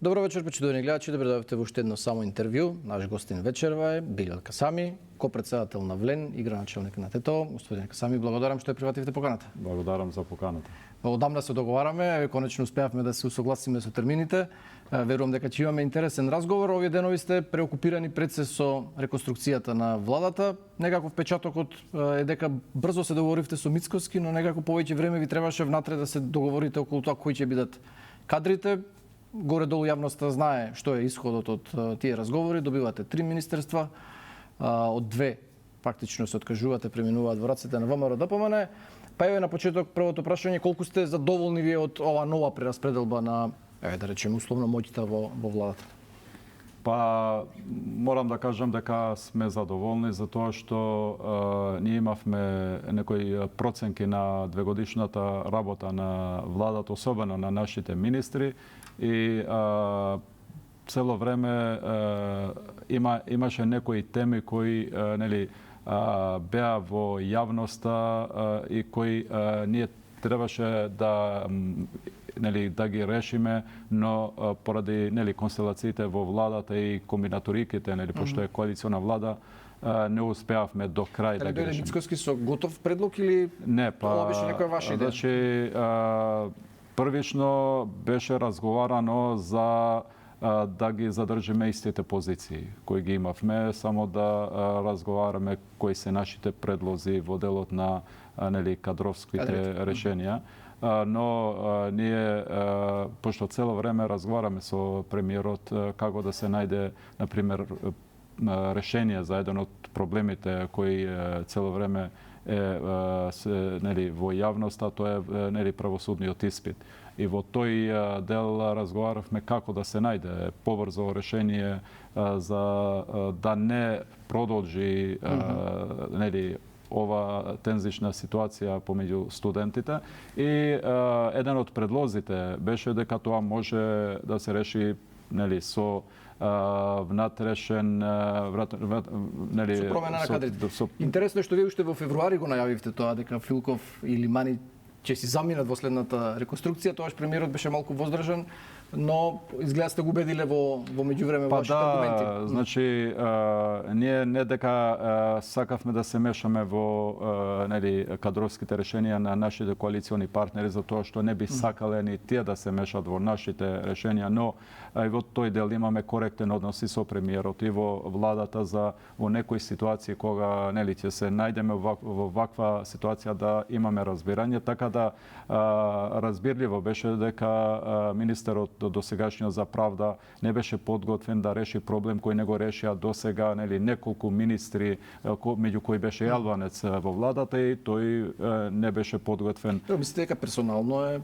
Добро вечер, почитувани гледачи, добре дојдовте во уште едно само интервју. Наш гостин вечерва е Билјот Касами, ко-председател на ВЛЕН и граначелник на ТТО. Господин Касами, благодарам што ја прифативте поканата. Благодарам за поканата. Одамна се договараме, конечно успеавме да се усогласиме со термините. Верувам дека ќе имаме интересен разговор. Овие денови сте преокупирани пред се со реконструкцијата на владата. Некако впечатокот е дека брзо се договоривте со Мицкоски, но некако повеќе време ви требаше внатре да се договорите околу тоа кои ќе бидат кадрите. Горе-долу јавноста знае што е исходот од тие разговори. Добивате 3 министерства, од 2 фактично се откажувате, преминуваат во рацете на ВМРО ДПМН. Па еве на почеток првото прашање, колку сте задоволни вие од ова нова прераспределба на, да речем, условно моќта во владата? Па морам да кажам дека сме задоволни за тоа што ние имавме некои проценки на двегодишната работа на владата, особено на нашите министри, и цело време имаше некои теми кои беа во јавноста и кои ние требаше да ги решиме, но поради констелациите во владата и комбинаториките, пошто е коалициона влада, не успеавме до крај да ги решиме. Мицкоски со готов предлог или не, ова беше некоја ваша идеја? Значи, првично беше разговарано за да ги задржиме истите позиции кои ги имавме, само да разговараме кои се нашите предлози во делот на кадровските решенија. Но ние, пошто цело време разговараме со премиерот како да се најде, например, решение за еден од проблемите кои цело време е во јавноста, тоа е правосудниот испит. И во тој дел разговаравме како да се најде побрзо решение за да не продолжи ова тензична ситуација помеѓу студентите. И еден од предлозите беше дека тоа може да се реши со внатрешен со промена на кадрите. Интересно е што вие уште во февруари го најавивте тоа дека Филков или Мани ќе си заминат во следната реконструкција. Тоаш премиерот беше малку воздржан, но изгледа сте го убедиле во меѓувреме вашите аргументи. Значи ние не дека сакавме да се мешаме во кадровските решенија на нашите коалициони партнери, затоа што не би сакале ни тие да се мешат во нашите решенија, но и во тој дел имаме коректен однос и со премиерот и во владата за во некои ситуации кога ќе се најдеме во ваква ситуација да имаме разбирање, така да разбирливо беше дека министерот досегашниот за правда не беше подготвен да реши проблем кој не го решија досега, неколку министри, меѓу кои беше и Албанец во владата, и тој не беше подготвен. Мислите дека персонално е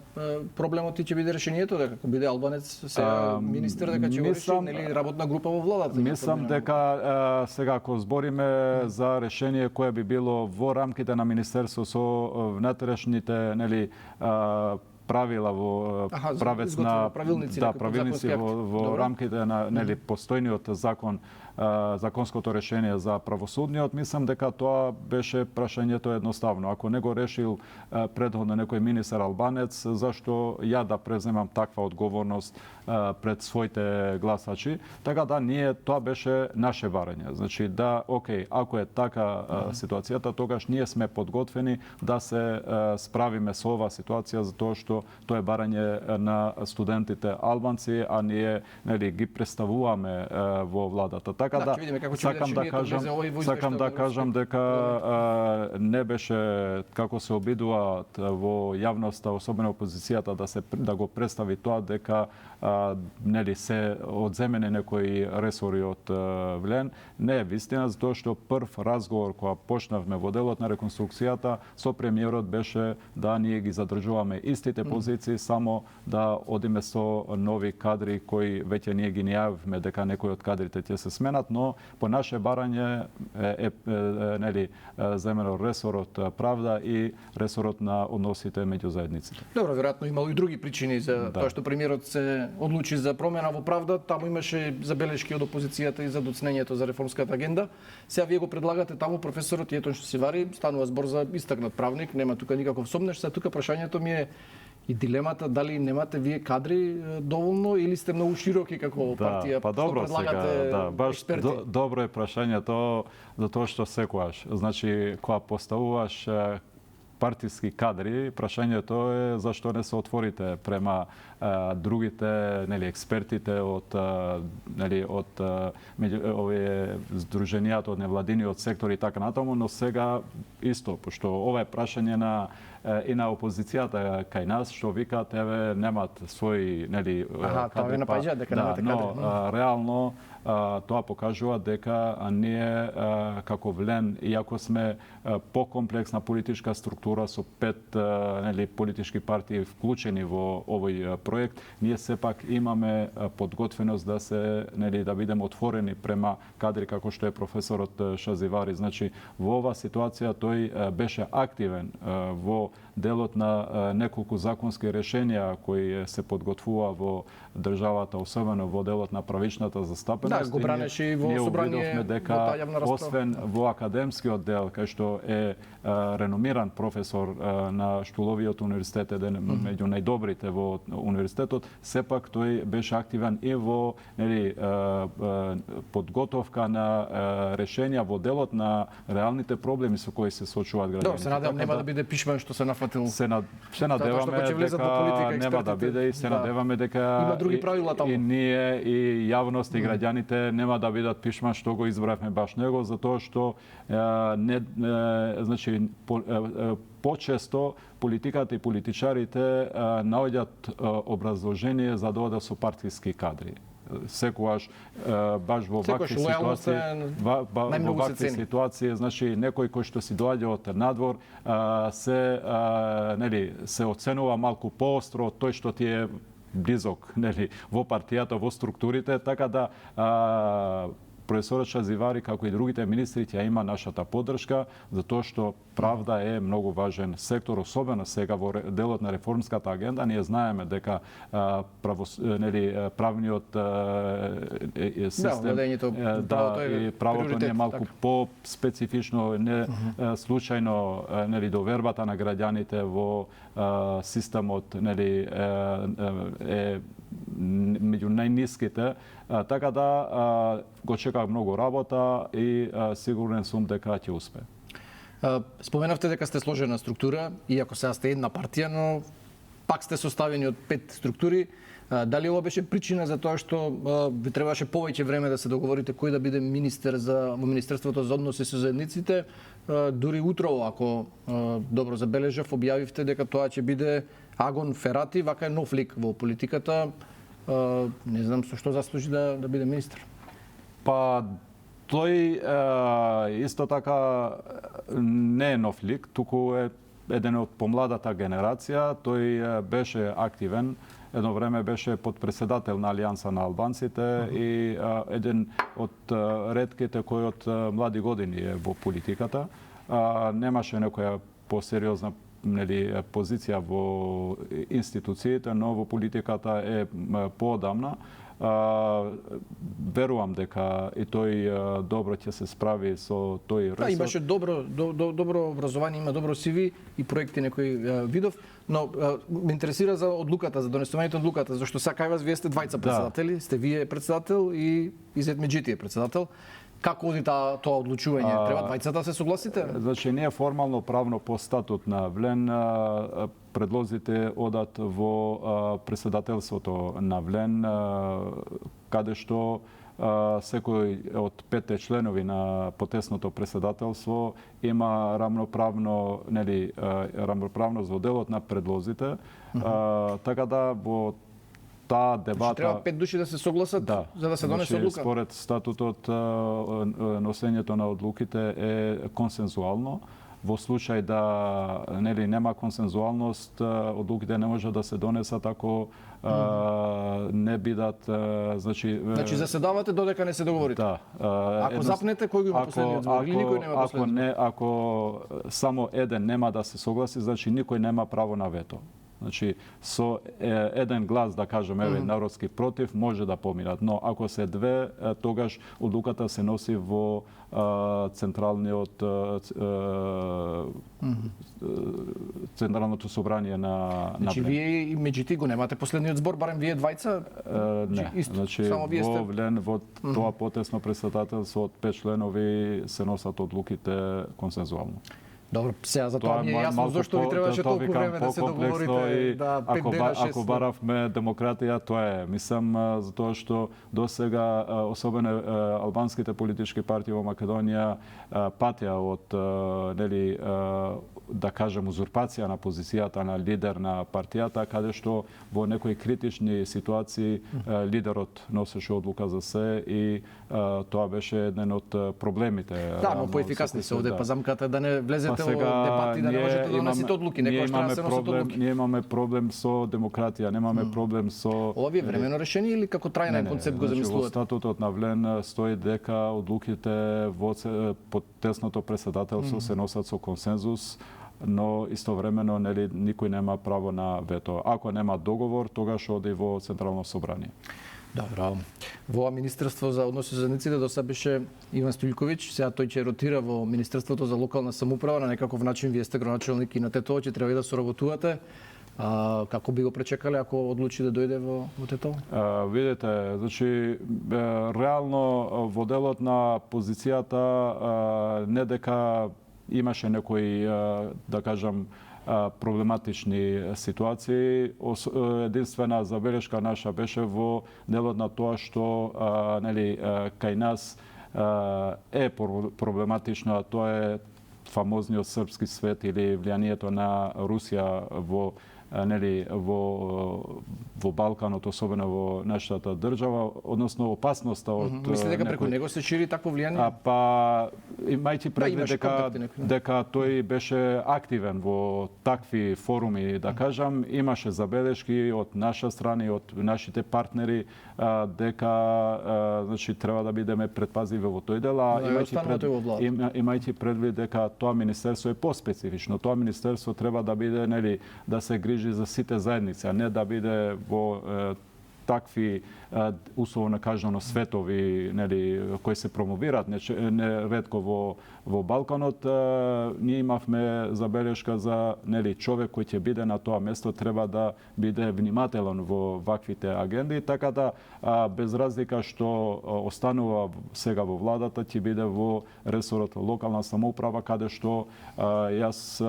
проблемот и ќе биде решението, дека ако биде Албанец сега министер, дека ќе го реши, работна група во владата? Мислам дека сега ако збориме за решение кое би било во рамките на министерство со внатрешните правила во правилници во рамките на постојниот закон, законското решение за правосудниот, мислам дека тоа беше прашањето едноставно. Ако не го решил предходно некој министер Албанец, зашто ја да преземам таква одговорност пред своите гласачи? Така да, ние тоа беше наше барање. Значи да, окей, ако е така ситуацијата, тогаш ние сме подготвени да се справиме со оваа ситуација, затоа што тоа е барање на студентите албанци, а ние ги представуваме во владата. Така да, сакам да кажам дека не беше како се обидуваат во јавноста, особено опозицијата, да го представи тоа дека се одземене некои ресори од ВЛЕН. Не е вистина, затоа што прв разговор кога почнавме во делот на реконструкцијата со премиерот беше да ние ги задржуваме истите позиции, само да одиме со нови кадри кои веќе ние ги најавивме дека некои од кадрите ќе се сменат, но по наше барање е земено ресорот правда и ресорот на односите меѓу заедниците. Добро, веројатно имало и други причини за тоа што премиерот се одлучи за промена во правда. Таму имаше забелешки од опозицијата и за доцнењето за реформската агенда. Сега вие го предлагате таму професорот Јетон Шосивари, станува збор за истакнат правник, нема тука никаков сомнеш. Сега тука прашањето ми е И дилемата дали немате вие кадри доволно или сте многу широки како партија, па добро што предлагате сега, баш експерти? добро е прашањето за тоа што секогаш. Значи, кога поставуваш партиски кадри, прашањето е зашто не се отворите према другите, нели, експертите од овие здруженијата од невладиниот сектор и така натаму, но сега исто, пошто ова е прашање и на опозицијата кај нас, што викаат, еве, немат своји, нели, тоа ви напаѓаат дека немате кадри. Но, реално, тоа покажува дека ние како ВЛЕН, иако сме покомплексна политичка структура со 5 нели, политички партии вклучени во овој проект, ние сепак имаме подготвеност да се, нели, да бидеме отворени према кадри како што е професорот Шазивари. Значи, во оваа ситуација тој беше активен во делот на неколку законски решенија кои се подготвува во државата, особено во делот на правичната застапеност. Да, го бранеше и во собрание, дека, во таа јавна расправа. освен во академскиот дел, кај што е реномиран професор на Штуловиот универзитет, еден меѓу најдобрите во универзитетот, сепак тој беше активен и во, нели, подготовка на решенија во делот на реалните проблеми со кои се соочуваат граѓаните. Да, се надевам нема да биде пишман што се нафатил. Се надеваме дека нема да биде и се надеваме дека има други правила таму. И ние и јавност и граѓаните нема да бидат пишман што го избравме баш него, затоа што значи почесто политиката и политичарите наоѓаат образложение за да одат со партиски кадри. Секогаш баш во вакви ситуации, значи некој кој што си доаѓа од надвор се оценува малку поостро од тој што ти е близок, нели, во партијата, во структурите, така да професорот Шазивари, како и другите министри, ќе има нашата поддршка, затоа што правда е многу важен сектор, особено сега во делот на реформската агенда. Ние знаеме дека правниот систем, и правото не е малку по-специфично, не случајно, нели, довербата на граѓаните во системот, нели, е меѓу најниските, така да го чекав многу работа и сигурен сум дека ќе успее. Споменавте дека сте сложена структура, иако сега сте една партија, но пак сте составени од 5 структури. Дали ова беше причина за тоа што ви требаше повеќе време да се договорите кој да биде министер во Министерството за односи со заедниците? Дури утро, ако добро забележав, објавивте дека тоа ќе биде Агон Ферати, вака е нов лик во политиката. Не знам со што заслужи да биде министер. Па тој исто така не е нов лик, туку е еден од помладата генерација. Тој беше активен, едно време беше подпредседател на Алијанса на албанците и еден од ретките кој од млади години е во политиката. Немаше некоја посериозна, нели, позиција во институциите, но во политиката е поодамна. Верувам дека и тој добро ќе се справи со тој ресор. Да, имаше добро образование, има добро CV и проекти некои видов, но ме интересира за одлуката, за донесувањето одлуката, зашто сега кај вас вие сте двајца председатели, сте вие председател и Изет Меджити е председател. Како оди тоа одлучување? Треба двајцата да се согласите? Значи, ние формално правно по статут на ВЛЕН предлозите одат во председателството на ВЛЕН, каде што секој од 5 членови на потесното председателство има рамноправност во делот на предлозите. Така да во таа дебата треба 5 души да се согласат за да се донесе одлука. Според статутот носењето на одлуките е консензуално. Во случај да нема консензуалност, одлуките не може да се донесат ако не бидат значи заседавате додека не се договорите. Да. Ако запнете, кој го има последниот збор или никој нема последниот? Ако само еден нема да се согласи, значи никој нема право на вето. Значи со еден глас, да кажеме, народски против може да поминат, но ако се две, тогаш одлуката се носи во Централното собрание на Значи вие и меѓу го немате последниот збор, барем вие двајца? Не, значи во Влен, во тоа потесно претседателство од 5 членови се носат одлуките консензуално. Добро, сега за тоа ми е јасно зошто ви требаше толку време да се договорите, да 5 дена, 6 Ако баравме демократија, тоа е. Мислам, затоа што досега, особено албанските политички партии во Македонија, патеа од, нели, да кажем, узурпација на позицијата на лидер на партијата, каде што во некои критични ситуации лидерот носеше одлука за се и тоа беше еден од проблемите. Да, но поефикасни се овде пазамката да не влезете во дебати, да не можете да донесете одлуки, некој што се носат одлуки. Ние имаме проблем со демократија, немаме проблем со... Ова ви е времено решение или како трајен концепт го замислувате? Во статутот на Влен стои дека одлуките под тесното претседателство се носат со консензус, но истовремено, нели, никој нема право на вето. Ако нема договор, тогаш оди во Централно собрание. Добро. Во Министерство за односи со заедниците до сега беше Иван Стојковиќ, сега тој ќе ротира во Министерството за локална самоуправа, на некаков начин вие сте градоначалник и на Тетово, ќе треба и да соработувате. Како би го пречекале ако одлучи да дојде во Тетово? Видете, значи реално во делот на позицијата не дека имаше некои, да кажам, проблематични ситуации. Единствена забелешка наша беше во делот на тоа што нели кај нас е проблематично, а тоа е фамозниот српски свет или влијанието на Русија во нели во Балканот, особено во нашата држава, односно опасноста од Мислите дека преку него се шири такво влијание? Па имајќи предвид дека тој беше активен во такви форуми, да кажам, имаше забелешки од наша страна и од нашите партнери дека значи треба да бидеме предпазливи во тој дел, имајќи предвид дека тоа министерство е поспецифично. Тоа министерство треба да биде, нели, да се грижи за сите заедници, а не да биде во такви условно кажано светови, нели, кои се промовираат неретко во Балканот. Ние имавме забелешка за, нели, човек кој ќе биде на тоа место треба да биде внимателен во ваквите агенди, така да без разлика што останува сега во владата, ќе биде во ресорот локална самоуправа, каде што јас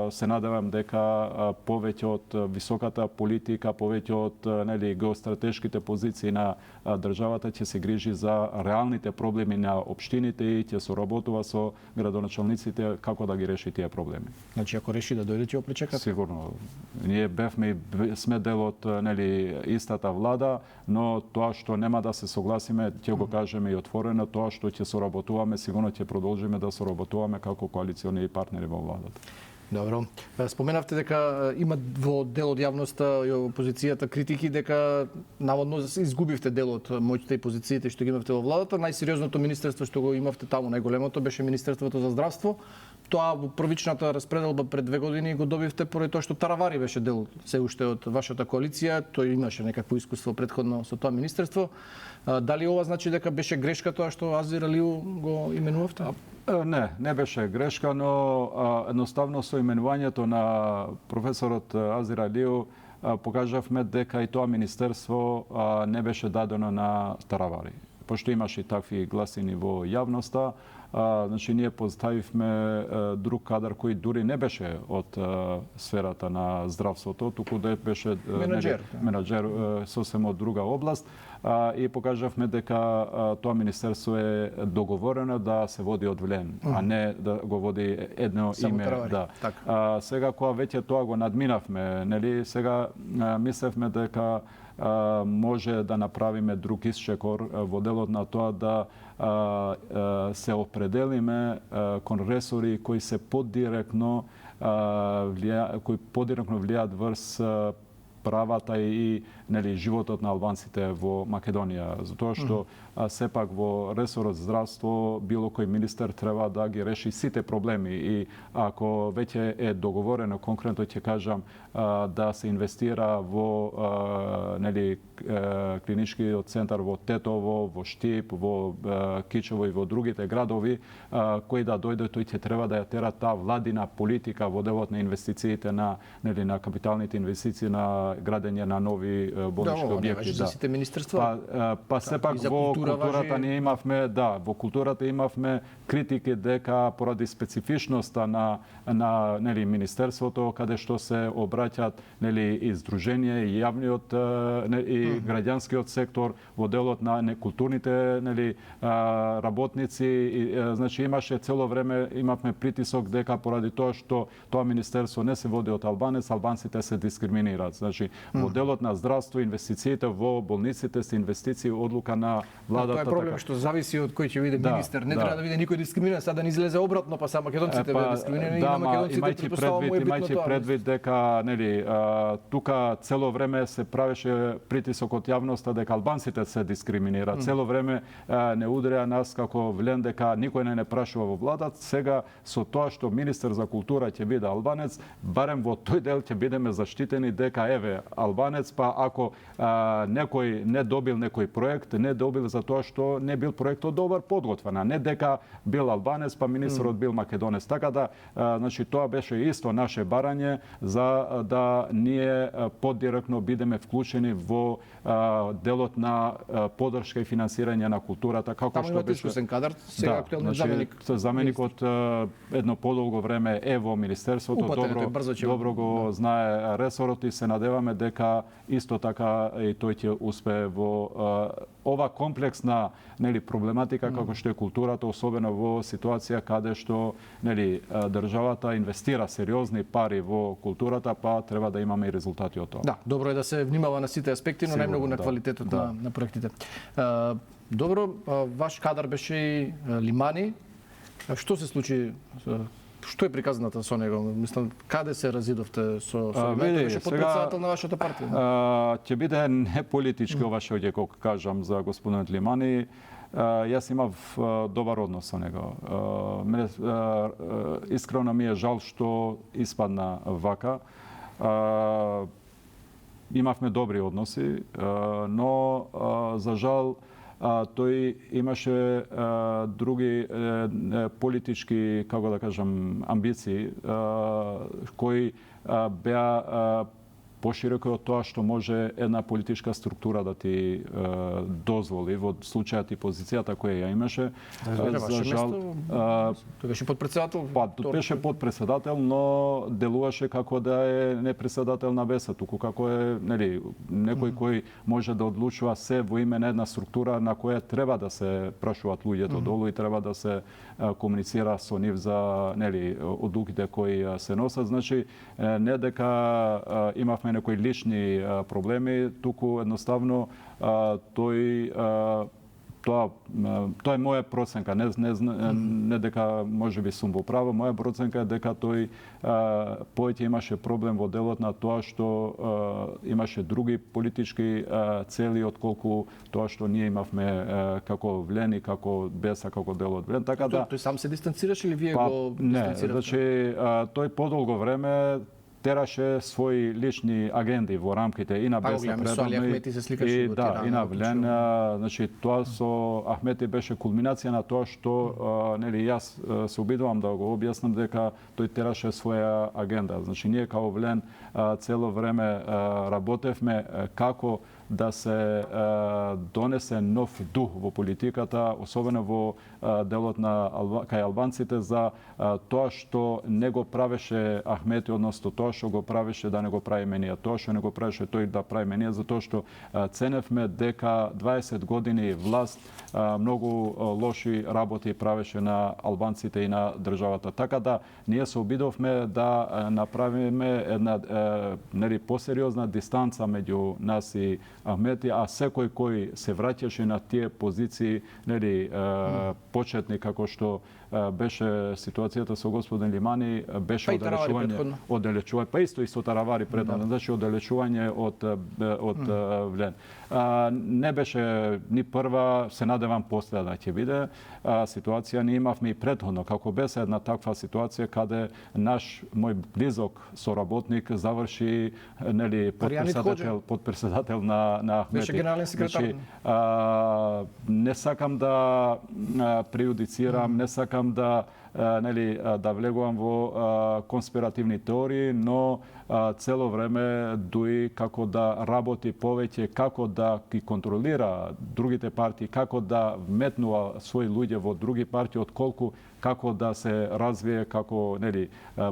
се надевам дека повеќе од високата политика, повеќе од, нели, геостратешките позиции на државата ќе се грижи за реалните проблеми на општините и ќе соработува со градоначалниците како да ги реши тие проблеми. Значи ако реши да дојде, ќе го пречекате? Сигурно. Ние бевме и сме дел од, нели, истата влада, но тоа што нема да се согласиме, ќе го кажеме и отворено, тоа што ќе соработуваме, сигурно ќе продолжиме да соработуваме како коалициони партнери во владата. Добро. Споменавте дека има во дел од јавноста и опозицијата критики дека наводно изгубивте дел од моќта и позициите што ги имавте во владата. Најсериозното министерство што го имавте таму, најголемото, беше Министерството за здравство. Тоа во првичната распределба пред 2 години го добивте поради тоа што Таравари беше дел се уште од вашата коалиција. Тој имаше некакво искуство претходно со тоа министерство. Дали ова значи дека беше грешка тоа што Азир Алиу го именувавте? Не беше грешка, но едноставно со именувањето на професорот Азир Алиу покажавме дека и тоа министерство не беше дадено на Таравари. Пошто имаше и такви гласини во јавноста, значи ние поставивме друг кадар кој дури не беше од сферата на здравството, туку да беше менаџер сосем од друга област, и покажавме дека тоа министерство е договорено да се води од Влен, а не да го води едно име. Да. Сега кога веќе тоа го надминавме, нели, сега мислевме дека може да направиме друг исчекор во делот на тоа да се определиме кон ресори кои се подиректно влијаат врз правата и нели животот на албанците во Македонија, затоа што сепак во ресорот здравство било кој министер треба да ги реши сите проблеми и ако веќе е договорено, конкретно ќе кажам, да се инвестира во нели клиничкиот центар во Тетово, во Штип, во Кичево и во другите градови, кој да дојде, тој ќе треба да ја тера таа владина политика во делот на инвестициите на нели на капиталните инвестиции на градење на нови болнички објекти. За сите министерства. Па сепак во културата ние имавме, во културата имавме критики дека поради специфичноста на нели министерството каде што се обраќаат нели и здруженија и јавниот и граѓанскиот сектор во делот на некултурните нели работници и значи имаше цело време имавме притисок дека поради тоа што тоа министерство не се води од албанец, албанците се дискриминираат. Значи во делот на здравство инвестициите во болниците се инвестиции одлука на владата. Тоа е проблем што зависи од кој ќе биде министер. Не треба да биде никој дискриминиран, сега да не излезе обратно, па са македонците бидат дискриминирани и на македонците имајќи предвид дека нели тука цело време се правеше притисок од јавноста дека албанците се дискриминираат. Цело време не удрија нас како влен дека никој не прашува во владата. Сега со тоа што министер за култура ќе биде албанец, барем во тој дел ќе бидеме заштитени дека еве албанец, па ако некој не добил некој проект, не добил за тоа што не бил проектот добар подготвен, а не дека бил албанец, па министерот бил македонец. Така да, значи тоа беше исто наше барање за да ние подиректно бидеме вклучени во делот на поддршка и финансирање на културата, како што беше искусен кадар, сега актуелниот заменик. Заменикот едно подолго време е во министерството, добро го знае ресорот и се надеваме дека исто така и тој ќе успее во ова комплексна нели проблематика како што е културата, особено во ситуација каде што нели државата инвестира сериозни пари во културата, па треба да имаме и резултати од тоа. Да, добро е да се внимава на сите аспекти, но најмногу на квалитетот на проектите. Добро, ваш кадар беше и Limani. Што се случи? Што е приказната со него? Мислам, каде се разидовте со него? Беше подпредседател на вашата партија. Ќе биде не политички ова што ќе кажам за господинот Limani. Јас имав добар однос со него. Искрено ми е жал што испадна вака. Имавме добри односи, но за жал тој имаше други политички, како да кажам, амбиции кои беа пошироко од тоа што може една политичка структура да ти дозволи во случајот и позицијата која ја имаше. За жал, тој беше подпредседател. Беше подпредседател, но делуваше како да е не председател на ВЕС, туку како е нели некој кој може да одлучува се во име на една структура на која треба да се прашуваат луѓето долу и треба да се комуницира со нив за нели одлуките кои се носат. Значи не дека имавме некои лични проблеми, туку едноставно тоа е моја проценка, не дека можеби сум во право, моја проценка е дека тој повеќе имаше проблем во делот на тоа што имаше други политички цели отколку тоа што ние имавме како влен и како БЕС, како дел од влен. Така да тој сам се дистанцираше или вие го дистанцирате? Не, значи тој подолго време тераше своји лични агенди во рамките и на БЕС предходно и на влен. Значи тоа со Ахмети беше кулминација на тоа што нели јас се обидувам да го објаснам дека тој тераше своја агенда. Значи ние као влен цело време работевме како да се донесе нов дух во политиката, особено во делот на кај албанците за тоа што не го правеше Ахмети, односно тоа што го правеше да не го правиме ние, тоа што не го правеше тој да правиме ние, затоа што ценевме дека 20 години власт многу лоши работи правеше на албанците и на државата. Така да ние се обидовме да направиме една нели посериозна дистанца меѓу нас и Ахмети, а секој кој се враќаше на тие позиции, нели, почетни како што беше ситуацијата со господин Лимани, беше оддалечување, па исто и со Таравари предходно, значи оддалечување од Влен. Не беше ни прва, се надевам последна ќе биде ситуација. Ние имавме и предходно, како беше една таква ситуација каде мој близок соработник заврши, нели, подпредседател на Ахмети. Беше генерален секретар. Значи, не сакам да преюдицирам, не сакам да влегувам во конспиративни теории, но цело време дуи како да работи повеќе, како да ги контролира другите партии, како да вметнува своји луѓе во други партии, отколку како да се развие како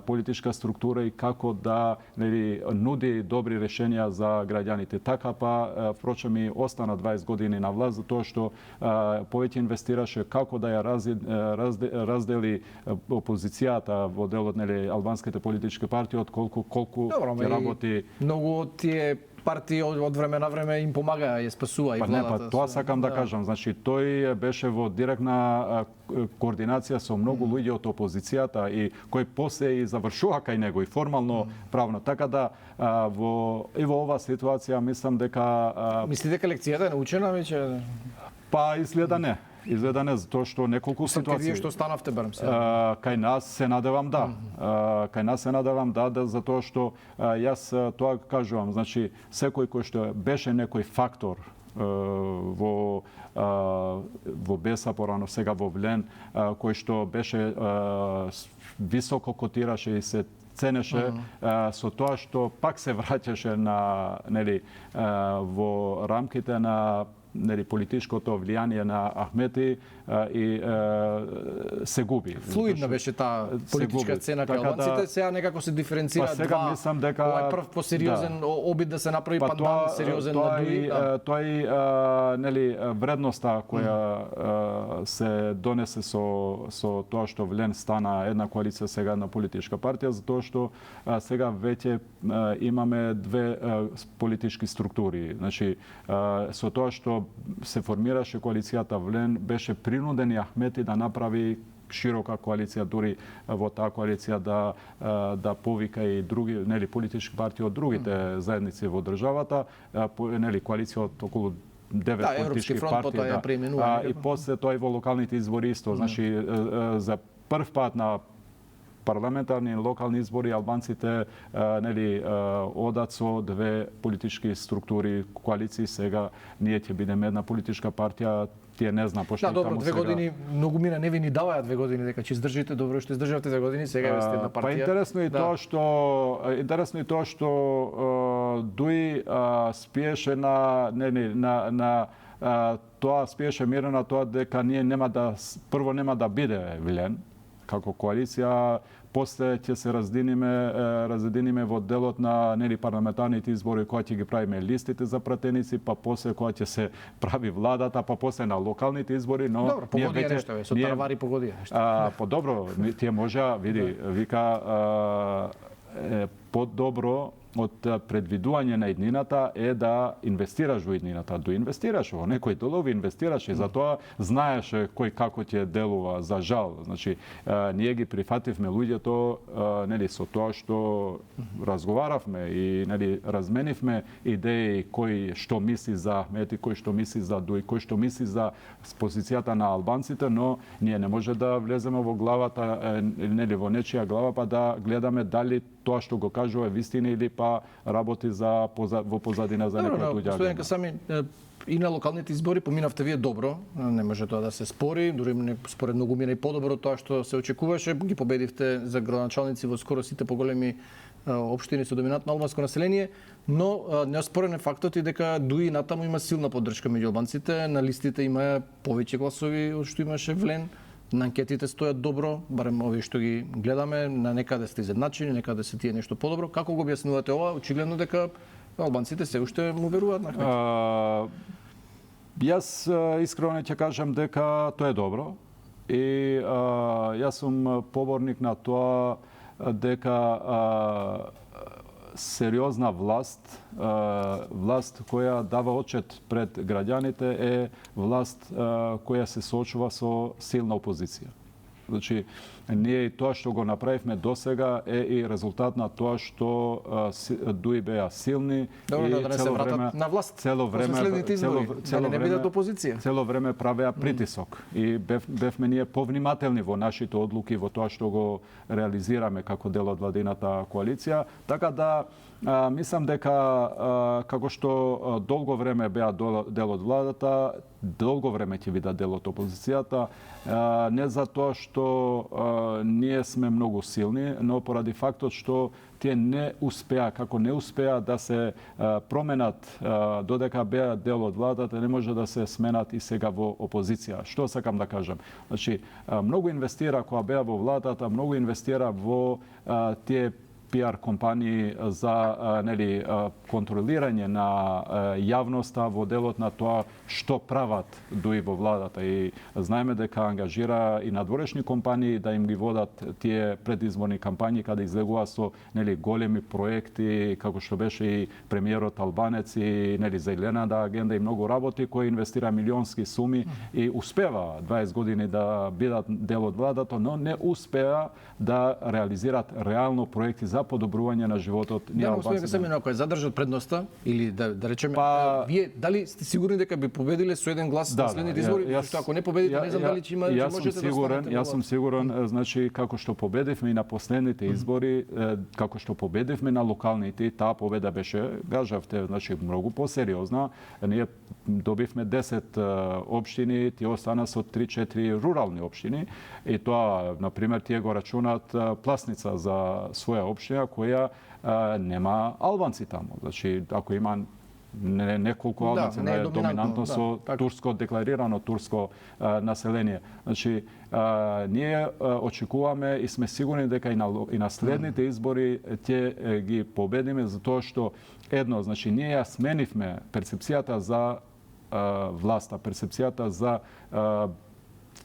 политичка структура и како да нуди добри решенија за граѓаните. Така па впрочем и остана 20 години на власт, затоа што повеќе инвестираше како да ја раздели опозицијата во делот албанските политички партии, отколку колку ќе работи. Многу од тие партии од време на време им помага, ја спасува и владата. Тоа сакам да кажам. Значи, тој беше во директна координација со многу луѓе од опозицијата и кои после и завршува кај него и формално правно. Така да и во оваа ситуација мислам дека Мислите дека лекцијата е научена веќе? Па изгледа не. Изгледа не, затоа што неколку ситуации. Вие што станавте барем се? Кај нас се надевам да. Кај нас се надевам да, затоа што јас тоа кажувам, значи секој кој што беше некој фактор во Беса порано, сега во Влен, кој што беше високо котираше и се ценеше со тоа што пак се враќаше во рамките на политичкото влијание на Ахмети и се губи. Флуидна беше таа политичка цена кај албанците, сега некако се диференцира два. Овај прв посериозен обид да се направи пандан сериозен на Дуи. Тоа и вредноста која се донесе со тоа што Влен стана една коалиција сега на политичка партија, затоа што сега веќе имаме две политички структури. Значи со тоа што се формираше коалицијата Влен, беше принуден и Ахмети да направи широка коалиција, дури во таа коалиција да повика и други политички партии од другите заедници во државата, коалиција од околу 9 политички партии. И после тоа и во локалните избори исто. Значи за прв пат на парламентарни и локални избори албанците одат со две политички структури, коалиции. Сега ние ќе бидеме една политичка партија, тие не знам пошто добро, 2 години многу мина, не ви ни даваат 2 години дека ќе издржите, добро што издржавте 2 години, сега сте една партија. Па интересно и тоа што Дуи спиеше на тоа, спиеше мирно на тоа дека ние прво нема да биде Влен како коалиција, после ќе се разединиме во делот на парламентарните избори, кога ќе ги правиме листите за пратеници, па после кога ќе се прави владата, па после на локалните избори, но добро, погодија нешто, со Таравари погодија нешто. Подобро, тие можа, вика подобро од предвидување на иднината е да инвестираш во иднината. Да инвестираш во некои делови, инвестираш и затоа знаеше кој како ќе делува, за жал. Значи, ние ги прифативме луѓето со тоа што разговаравме и разменивме идеи кој што мисли за Ахмети, кој што мисли за Дуи, кој што мисли за позицијата на албанците, но ние не може да влеземе во главата, во нечија глава, па да гледаме дали тоа што го кажува вистина или па работи во позадина за некој луѓе. Господин Касами, и на локалните избори поминавте вие добро, не може тоа да се спори, дури според многу мина и подобро тоа што се очекуваше, ги победивте за градоначалници во скоро сите поголеми општини со доминантно албанско население, но неоспорен е фактот и дека Дуи натаму има силна поддршка меѓу албанците, на листите има повеќе гласови од што имаше Влен. На анкетите стојат добро, барем овие што ги гледаме, на некаде сте изедначени, некаде се тие нешто подобро. Како го објаснувате ова? Очигледно дека албанците се уште му веруваат на Ахмети. Јас искрено ќе кажам дека тоа е добро и јас сум поборник на тоа дека сериозна власт, власт која дава отчет пред граѓаните, е власт која се соочува со силна опозиција. Значи, ние и тоа што го направивме досега е и резултат на тоа што дуи беа силни Добро, и да не се вратат на власт. Цело време не бидат опозиција. Цело време правеа притисок и бевме ние повнимателни во нашите одлуки во тоа што го реализираме како дел од владината коалиција, така да мислам дека како што долго време беа дел од владата, долго време ќе бидат дел од опозицијата, не за тоа што ние сме многу силни, но поради фактот што тие не успеа да се променат додека беа дел од владата, не може да се сменат и сега во опозиција. Што сакам да кажам? Значи, многу инвестира кога беа во владата, многу инвестира во тие PR компании за контролирање на јавноста во делот на тоа што прават дуи во владата. И знаеме дека ангажира и надворешни компании да им ги водат тие предизборни кампањи каде излегува со големи проекти, како што беше и премиерот албанец и зелената агенда и многу работи, кои инвестира милионски суми и успева 20 години да бидат дел од владата, но не успеа да реализираат реално проекти за подобрување на животот ни албанците. Господин ако ја задржат предноста или да речеме, вие дали сте сигурни дека би победиле со еден глас на следните избори? Што ако не победите, не знам дали ќе можете да останете. Јас сум сигурен, значи како што победивме и на последните избори, како што победивме на локалните, таа победа беше, кажавте, значи многу посериозна. Ние добивме 10 општини, тие остана со 3-4 рурални општини и тоа, на пример, тие го рачунат Пласница за своја општина која нема албанци таму. Значи, ако има неколку албанци, не е доминантно со турско, декларирано турско население. Значи, ние очекуваме и сме сигурни дека и на следните избори ќе ги победиме, затоа што едно, значи, ние ја сменивме перцепцијата за власта, перцепцијата за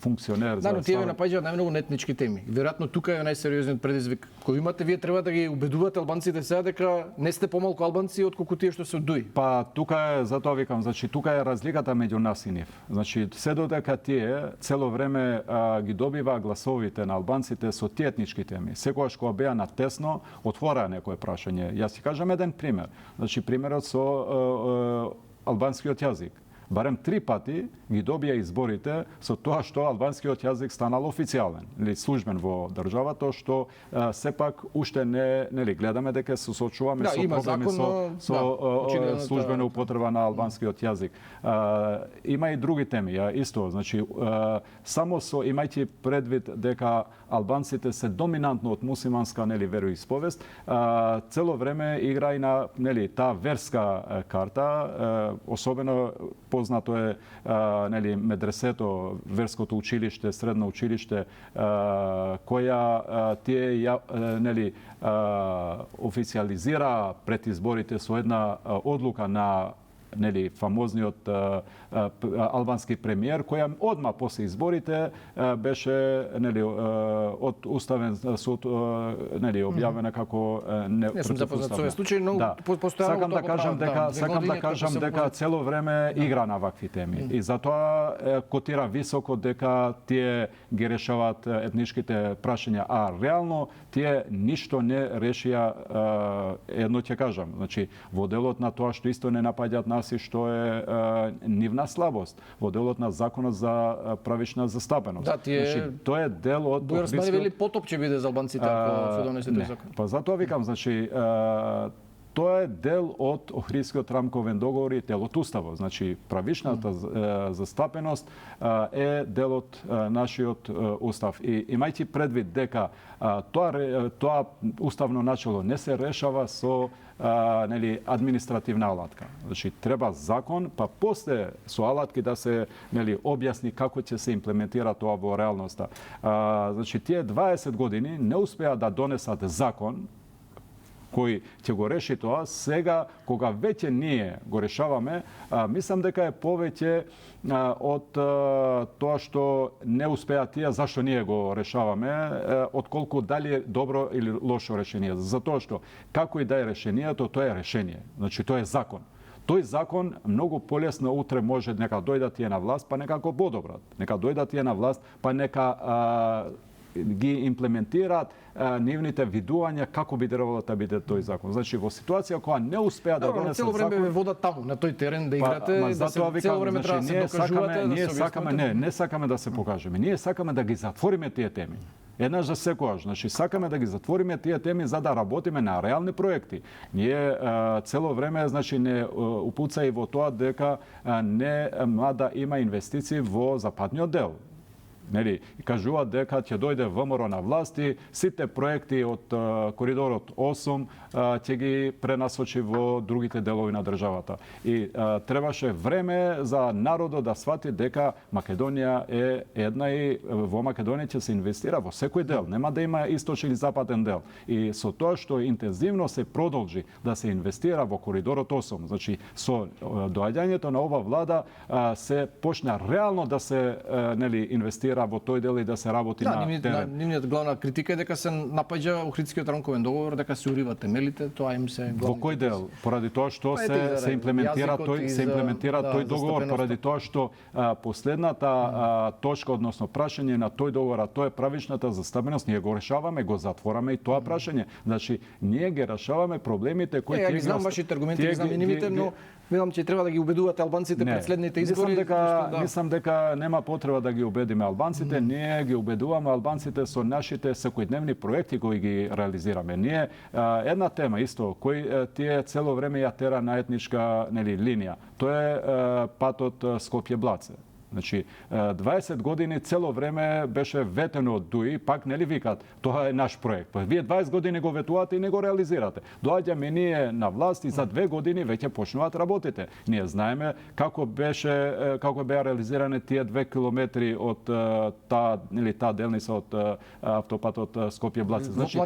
функционер. Да, но тие ве напаѓаат најмногу на етнички теми. Веројатно тука е најсериозниот предизвик кој имате. Вие треба да ги убедувате албанците сега дека не сте помалку албанци отколку тие што се од Дуи. Па тука е, затоа викам, значи тука е разликата меѓу нас и нив. Значи се додека тие цело време ги добива гласовите на албанците со тие етнички теми. Секогаш кога беа на тесно, отвораа некое прашање. Јас ќе кажам еден пример. Значи примерот со албанскиот јазик. Барем 3 пати ги добија изборите со тоа што албанскиот јазик станал официјален или службен во државата, што сепак уште не гледаме дека се соочуваме со проблеми со службена употреба на албанскиот јазик. Има и други теми, исто, значи само со имајќи предвид дека албанците се доминантно од мусиманска вероисповест, цело време игра и на таа верска карта, особено познато е медресето, верското училиште, средно училиште, која тие официализира пред изборите со една одлука на фамозниот албански премиер, која одма после изборите беше од Уставен суд објавена како непротивуставна. Сакам да кажам дека цело време игра на вакви теми и затоа котира високо дека тие ги решаваат етничките прашања, а реално тие ништо не решија. Едно ќе кажам, значи во делот на тоа што исто не напаѓаат нас и што е нивна слабост во делот на законот за правична застапеност. Да, значи тоа е дел од Бујар Османи вели потоп ќе биде за албанците ако се донесе тој закон. Па затоа викам, значи тоа е дел од Охридскиот рамковен договор и дел од уставот. Значи правичната застапеност е дел од нашиот устав. И имајќи предвид дека тоа уставно начело не се решава со административна алатка. Значи треба закон, па после со алатки да се објасни како ќе се имплементира тоа во реалноста. Значи тие 20 години не успеа да донесат закон кој ќе го реши тоа. Сега, кога веќе ние го решаваме, мислам дека е повеќе од тоа што не успеа тие, зашто ние го решаваме, отколку дали е добро или лошо решение. Затоа што, како и да е решението, тоа е решение. Значи, тоа е закон. Тој закон многу полесно утре може нека дојдат тие на власт, па нека го подобрат. Нека дојдат тие на власт, па нека ги имплементираат нивните видувања како би требало да биде тој закон. Значи во ситуација кога не успеа да донесат цело време ве водат таму на тој терен да играте, да се цело време треба да се докажувате, ние сакаме, не сакаме да се покажеме. Ние сакаме да ги затвориме тие теми. Еднаш за секогаш. Значи сакаме да ги затвориме тие теми за да работиме на реални проекти. Ние цело време значи не упуца и во тоа дека нема да има инвестиции во западниот дел. Нели, кажуваат дека ќе дојде ВМРО на власт и сите проекти од коридорот 8 ќе ги пренасочи во другите делови на државата. И требаше време за народот да свати дека Македонија е една и во Македонија ќе се инвестира во секој дел. Нема да има источен или западен дел. И со тоа што интензивно се продолжи да се инвестира во коридорот 8, значи со доаѓањето на ова влада се почна реално да се нели инвестира во тој дел и да се работи на терен. Нивниот главна критика е дека се напаѓа Охридскиот рамковен договор, дека се уриват темелите, тоа им се главни. Во кој дел? Поради тоа што се имплементира тој договор, поради тоа што последната точка, односно прашање на тој договор, тоа е правичната застапеност, ние го решаваме, го затвораме и тоа прашање. Значи, ние ги решаваме проблемите кои ги знам вашите аргументи, ги знам и нивите, но видам че треба да ги убедувате албанците пред следните избори. Мислам дека нема потреба да ги убедиме албанците, ние ги убедуваме албанците со нашите секојдневни проекти кои ги реализираме. Ние една тема исто кој тие цело време ја тера на етничка нели линија. Тоа е патот Скопје-Блаце. Значи, 20 години цело време беше ветено од ДУИ, пак нели викат, тоа е наш проект. Па вие 20 години го ветувате и не го реализирате. Доаѓаме ние на власт и за 2 години веќе почнуваат работите. Ние знаеме како беа реализирани тие 2 километри од таа делница од автопатот Скопје-Блаце. Значи,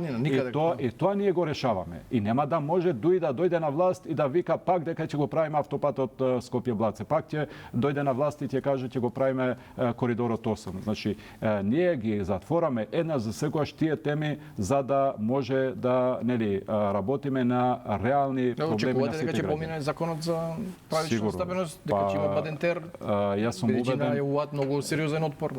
и тоа ние го решаваме. И нема да може ДУИ да дојде на власт и да вика пак дека ќе го правиме автопатот Скопје-Блаце. Пак ќе дојде на власт и ќе каже ќе го правиме коридорот 8. Значи, ние ги затвораме една за секогаш тие теми за да може да нели работиме на реални проблеми на сите граѓани. Дека ќе помине законот за правична стабилност, дека ќе има Бадентер. Јас сум убеден. Многу сериозен отпор.